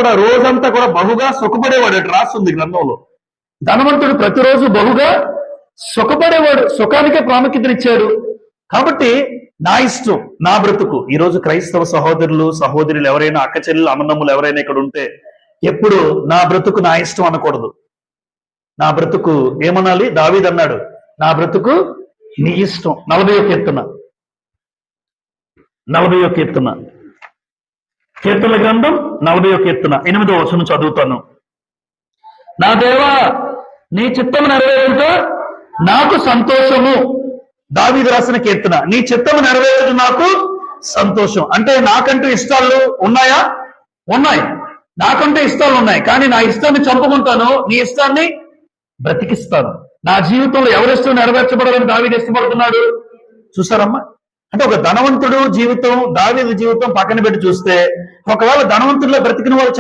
కూడా రోజంతా కూడా బహుగా సుఖపడేవాడు రాస్తుంది గ్రంథంలో. ధనవంతుడు ప్రతిరోజు బహుగా సుఖపడేవాడు, సుఖానికే ప్రాముఖ్యతనిచ్చాడు. కాబట్టి నా ఇష్టం, నా బ్రతుకు. ఈరోజు క్రైస్తవ సహోదరులు సహోదరులు ఎవరైనా, అక్క చెల్లెలు అన్నదమ్ములు ఎవరైనా ఇక్కడ ఉంటే ఎప్పుడు నా బ్రతుకు నా ఇష్టం అనకూడదు. నా బ్రతుకు ఏమనాలి? దావీదు అన్నాడు, నా బ్రతుకు నీ ఇష్టం. 40వ కీర్తన కీర్తన గ్రంథం 40వ కీర్తన 8వ వచనం చదువుతాను. నా దేవా, నీ చిత్తము నెరవేరుట నాకు సంతోషము. దావీదు రాసిన కీర్తన. నీ చిత్తము నెరవేరుట నాకు సంతోషం. అంటే నాకంటూ ఇష్టాలు ఉన్నాయా? ఉన్నాయి. నాకంటూ ఇష్టాలు ఉన్నాయి, కానీ నా ఇష్టాన్ని చంపుకుంటాను, నీ ఇష్టాన్ని బ్రతికిస్తాను. నా జీవితంలో ఎవరిష్టం నెరవేర్చబడాలని దావీదు ఇష్టపడుతున్నాడు. చూసారమ్మా? అంటే ఒక ధనవంతుడు జీవితం, దావీదు జీవితం పక్కన పెట్టి చూస్తే, ఒకవేళ ధనవంతుల్లో బ్రతికిన వాళ్ళు